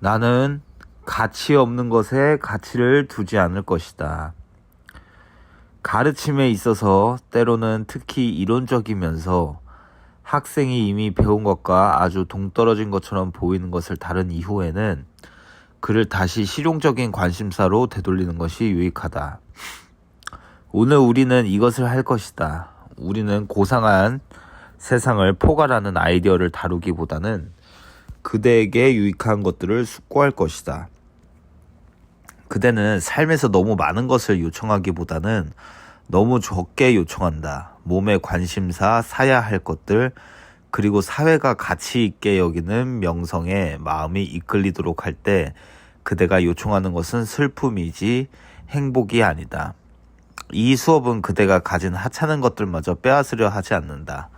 나는 가치 없는 것에 가치를 두지 않을 것이다. 가르침에 있어서 때로는 특히 이론적이면서 학생이 이미 배운 것과 아주 동떨어진 것처럼 보이는 것을 다룬 이후에는 그를 다시 실용적인 관심사로 되돌리는 것이 유익하다. 오늘 우리는 이것을 할 것이다. 우리는 고상한 세상을 포괄하는 아이디어를 다루기보다는 그대에게 유익한 것들을 숙고할 것이다. 그대는 삶에서 너무 많은 것을 요청하기보다는 너무 적게 요청한다. 몸의 관심사, 사야 할 것들, 그리고 사회가 가치 있게 여기는 명성에 마음이 이끌리도록 할 때 그대가 요청하는 것은 슬픔이지 행복이 아니다. 이 수업은 그대가 가진 하찮은 것들마저 빼앗으려 하지 않는다.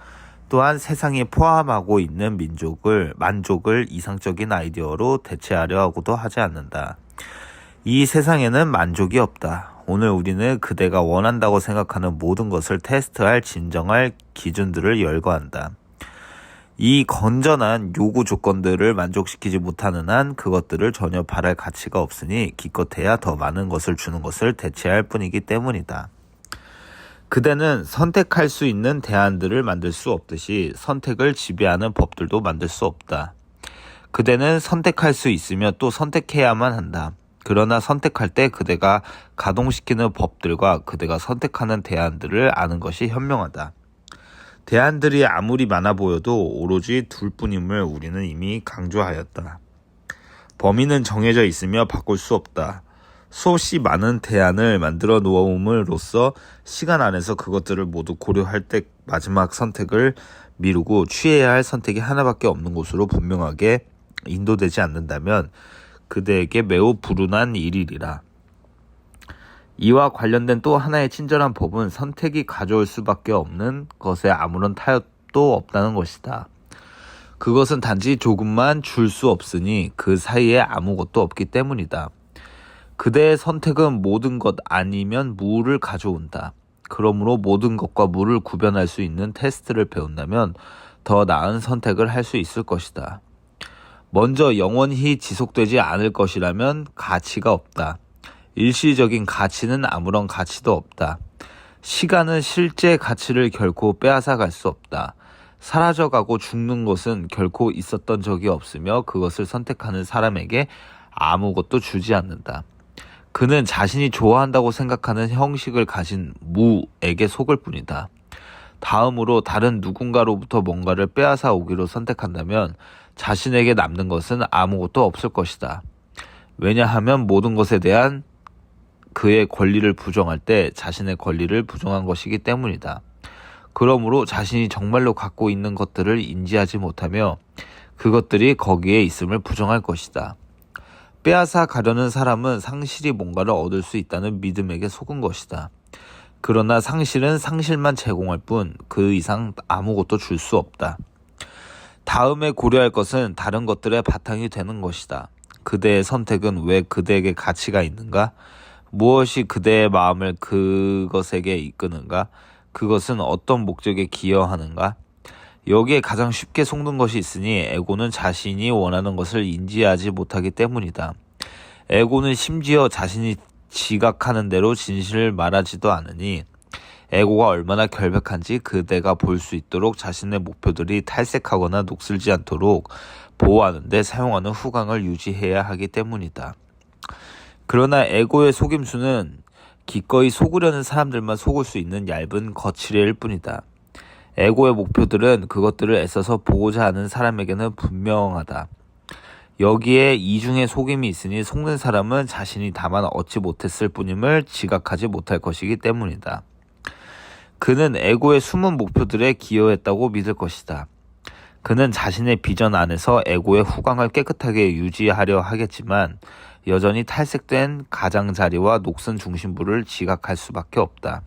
또한 세상이 포함하고 있는 만족을 이상적인 아이디어로 대체하려 하고도 하지 않는다. 이 세상에는 만족이 없다. 오늘 우리는 그대가 원한다고 생각하는 모든 것을 테스트할 진정할 기준들을 열거한다. 이 건전한 요구 조건들을 만족시키지 못하는 한 그것들을 전혀 바랄 가치가 없으니 기껏해야 더 많은 것을 주는 것을 대체할 뿐이기 때문이다. 그대는 선택할 수 있는 대안들을 만들 수 없듯이 선택을 지배하는 법들도 만들 수 없다. 그대는 선택할 수 있으며 또 선택해야만 한다. 그러나 선택할 때 그대가 가동시키는 법들과 그대가 선택하는 대안들을 아는 것이 현명하다. 대안들이 아무리 많아 보여도 오로지 둘뿐임을 우리는 이미 강조하였다. 범위는 정해져 있으며 바꿀 수 없다. 수없이 많은 대안을 만들어 놓음으로써 시간 안에서 그것들을 모두 고려할 때 마지막 선택을 미루고 취해야 할 선택이 하나밖에 없는 곳으로 분명하게 인도되지 않는다면 그대에게 매우 불운한 일이리라. 이와 관련된 또 하나의 친절한 법은 선택이 가져올 수밖에 없는 것에 아무런 타협도 없다는 것이다. 그것은 단지 조금만 줄 수 없으니 그 사이에 아무것도 없기 때문이다. 그대의 선택은 모든 것 아니면 무를 가져온다. 그러므로 모든 것과 무를 구별할 수 있는 테스트를 배운다면 더 나은 선택을 할 수 있을 것이다. 먼저 영원히 지속되지 않을 것이라면 가치가 없다. 일시적인 가치는 아무런 가치도 없다. 시간은 실제 가치를 결코 빼앗아 갈 수 없다. 사라져가고 죽는 것은 결코 있었던 적이 없으며 그것을 선택하는 사람에게 아무것도 주지 않는다. 그는 자신이 좋아한다고 생각하는 형식을 가진 무에게 속을 뿐이다. 다음으로 다른 누군가로부터 뭔가를 빼앗아 오기로 선택한다면 자신에게 남는 것은 아무것도 없을 것이다. 왜냐하면 모든 것에 대한 그의 권리를 부정할 때 자신의 권리를 부정한 것이기 때문이다. 그러므로 자신이 정말로 갖고 있는 것들을 인지하지 못하며 그것들이 거기에 있음을 부정할 것이다. 빼앗아 가려는 사람은 상실이 뭔가를 얻을 수 있다는 믿음에게 속은 것이다. 그러나 상실은 상실만 제공할 뿐 그 이상 아무것도 줄 수 없다. 다음에 고려할 것은 다른 것들의 바탕이 되는 것이다. 그대의 선택은 왜 그대에게 가치가 있는가? 무엇이 그대의 마음을 그것에게 이끄는가? 그것은 어떤 목적에 기여하는가? 여기에 가장 쉽게 속는 것이 있으니 에고는 자신이 원하는 것을 인지하지 못하기 때문이다. 에고는 심지어 자신이 지각하는 대로 진실을 말하지도 않으니 에고가 얼마나 결백한지 그대가 볼 수 있도록 자신의 목표들이 탈색하거나 녹슬지 않도록 보호하는 데 사용하는 후광을 유지해야 하기 때문이다. 그러나 에고의 속임수는 기꺼이 속으려는 사람들만 속을 수 있는 얇은 거칠애일 뿐이다. 에고의 목표들은 그것들을 애써서 보고자 하는 사람에게는 분명하다. 여기에 이중의 속임이 있으니 속는 사람은 자신이 다만 얻지 못했을 뿐임을 지각하지 못할 것이기 때문이다. 그는 에고의 숨은 목표들에 기여했다고 믿을 것이다. 그는 자신의 비전 안에서 에고의 후광을 깨끗하게 유지하려 하겠지만 여전히 탈색된 가장자리와 녹슨 중심부를 지각할 수밖에 없다.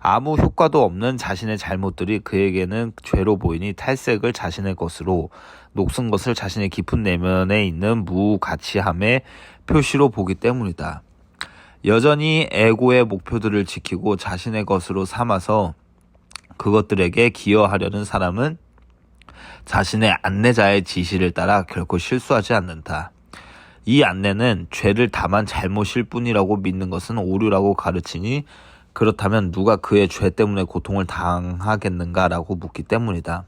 아무 효과도 없는 자신의 잘못들이 그에게는 죄로 보이니 탈색을 자신의 것으로, 녹슨 것을 자신의 깊은 내면에 있는 무가치함의 표시로 보기 때문이다. 여전히 에고의 목표들을 지키고 자신의 것으로 삼아서 그것들에게 기여하려는 사람은 자신의 안내자의 지시를 따라 결코 실수하지 않는다. 이 안내는 죄를 다만 잘못일 뿐이라고 믿는 것은 오류라고 가르치니 그렇다면 누가 그의 죄 때문에 고통을 당하겠는가라고 묻기 때문이다.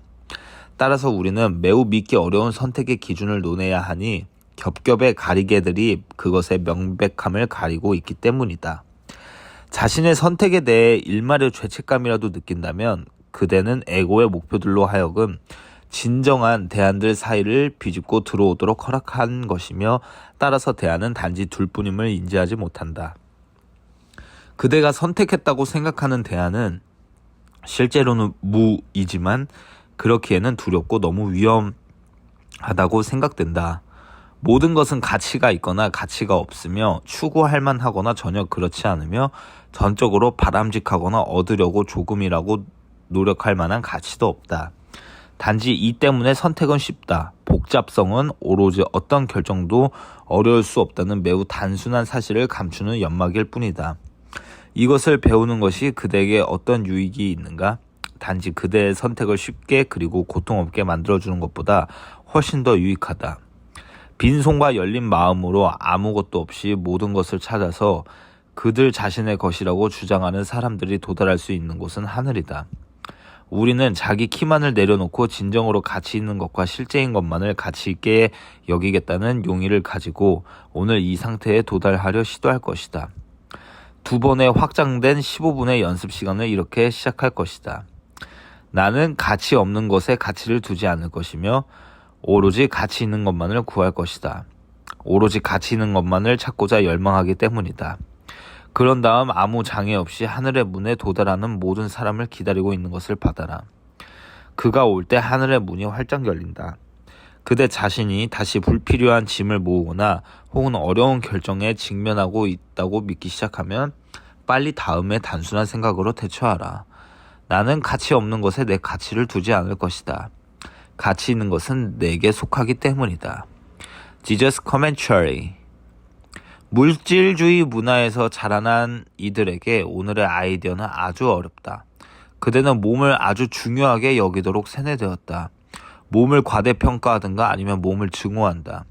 따라서 우리는 매우 믿기 어려운 선택의 기준을 논해야 하니 겹겹의 가리개들이 그것의 명백함을 가리고 있기 때문이다. 자신의 선택에 대해 일말의 죄책감이라도 느낀다면 그대는 에고의 목표들로 하여금 진정한 대안들 사이를 비집고 들어오도록 허락한 것이며 따라서 대안은 단지 둘뿐임을 인지하지 못한다. 그대가 선택했다고 생각하는 대안은 실제로는 무이지만 그렇기에는 두렵고 너무 위험하다고 생각된다. 모든 것은 가치가 있거나 가치가 없으며 추구할 만하거나 전혀 그렇지 않으며 전적으로 바람직하거나 얻으려고 조금이라고 노력할 만한 가치도 없다. 단지 이 때문에 선택은 쉽다. 복잡성은 오로지 어떤 결정도 어려울 수 없다는 매우 단순한 사실을 감추는 연막일 뿐이다. 이것을 배우는 것이 그대에게 어떤 유익이 있는가? 단지 그대의 선택을 쉽게 그리고 고통 없게 만들어주는 것보다 훨씬 더 유익하다. 빈손과 열린 마음으로 아무것도 없이 모든 것을 찾아서 그들 자신의 것이라고 주장하는 사람들이 도달할 수 있는 곳은 하늘이다. 우리는 자기 키만을 내려놓고 진정으로 가치 있는 것과 실제인 것만을 가치 있게 여기겠다는 용의를 가지고 오늘 이 상태에 도달하려 시도할 것이다. 2번의 확장된 15분의 연습 시간을 이렇게 시작할 것이다. 나는 가치 없는 것에 가치를 두지 않을 것이며 오로지 가치 있는 것만을 구할 것이다. 오로지 가치 있는 것만을 찾고자 열망하기 때문이다. 그런 다음 아무 장애 없이 하늘의 문에 도달하는 모든 사람을 기다리고 있는 것을 받아라. 그가 올 때 하늘의 문이 활짝 열린다. 그대 자신이 다시 불필요한 짐을 모으거나 혹은 어려운 결정에 직면하고 있다고 믿기 시작하면 빨리 다음에 단순한 생각으로 대처하라. 나는 가치 없는 것에 내 가치를 두지 않을 것이다. 가치 있는 것은 내게 속하기 때문이다. Jesus Commentary. 물질주의 문화에서 자라난 이들에게 오늘의 아이디어는 아주 어렵다. 그대는 몸을 아주 중요하게 여기도록 세뇌되었다. 몸을 과대평가하든가 아니면 몸을 증오한다.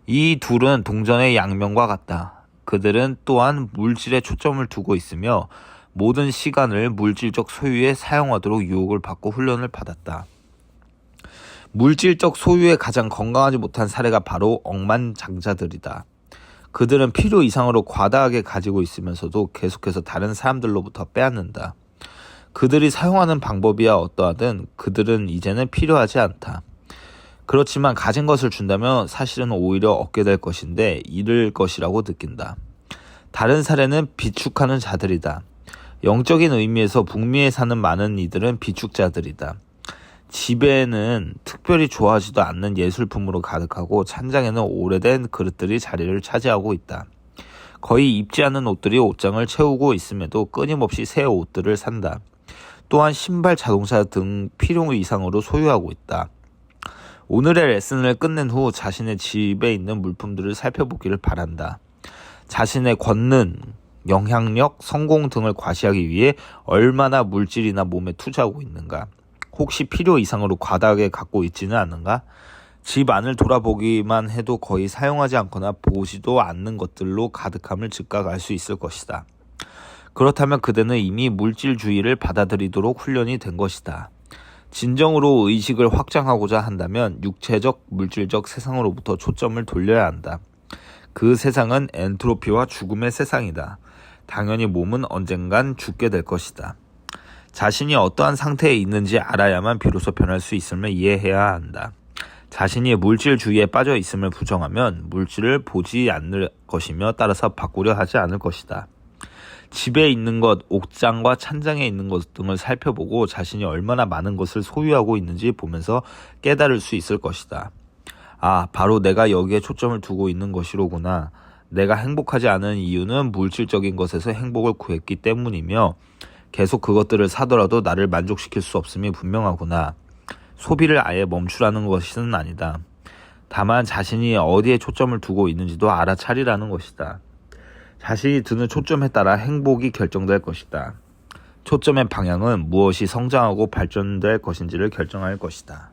이 둘은 동전의 양면과 같다. 그들은 또한 물질에 초점을 두고 있으며 모든 시간을 물질적 소유에 사용하도록 유혹을 받고 훈련을 받았다. 물질적 소유에 가장 건강하지 못한 사례가 바로 억만장자들이다. 그들은 필요 이상으로 과다하게 가지고 있으면서도 계속해서 다른 사람들로부터 빼앗는다. 그들이 사용하는 방법이야 어떠하든 그들은 이제는 필요하지 않다. 그렇지만 가진 것을 준다면 사실은 오히려 얻게 될 것인데 잃을 것이라고 느낀다. 다른 사례는 비축하는 자들이다. 영적인 의미에서 북미에 사는 많은 이들은 비축자들이다. 집에는 특별히 좋아하지도 않는 예술품으로 가득하고 찬장에는 오래된 그릇들이 자리를 차지하고 있다. 거의 입지 않는 옷들이 옷장을 채우고 있음에도 끊임없이 새 옷들을 산다. 또한 신발, 자동차 등 필요 이상으로 소유하고 있다. 오늘의 레슨을 끝낸 후 자신의 집에 있는 물품들을 살펴보기를 바란다. 자신의 권능, 영향력, 성공 등을 과시하기 위해 얼마나 물질이나 몸에 투자하고 있는가? 혹시 필요 이상으로 과다하게 갖고 있지는 않는가? 집 안을 돌아보기만 해도 거의 사용하지 않거나 보지도 않는 것들로 가득함을 즉각 알 수 있을 것이다. 그렇다면 그대는 이미 물질주의를 받아들이도록 훈련이 된 것이다. 진정으로 의식을 확장하고자 한다면 육체적, 물질적 세상으로부터 초점을 돌려야 한다. 그 세상은 엔트로피와 죽음의 세상이다. 당연히 몸은 언젠간 죽게 될 것이다. 자신이 어떠한 상태에 있는지 알아야만 비로소 변할 수 있음을 이해해야 한다. 자신이 물질주의에 빠져 있음을 부정하면 물질을 보지 않을 것이며 따라서 바꾸려 하지 않을 것이다. 집에 있는 것, 옥장과 찬장에 있는 것 등을 살펴보고 자신이 얼마나 많은 것을 소유하고 있는지 보면서 깨달을 수 있을 것이다. 아, 바로 내가 여기에 초점을 두고 있는 것이로구나. 내가 행복하지 않은 이유는 물질적인 것에서 행복을 구했기 때문이며 계속 그것들을 사더라도 나를 만족시킬 수 없음이 분명하구나. 소비를 아예 멈추라는 것은 아니다. 다만 자신이 어디에 초점을 두고 있는지도 알아차리라는 것이다. 자신이 두는 초점에 따라 행복이 결정될 것이다. 초점의 방향은 무엇이 성장하고 발전될 것인지를 결정할 것이다.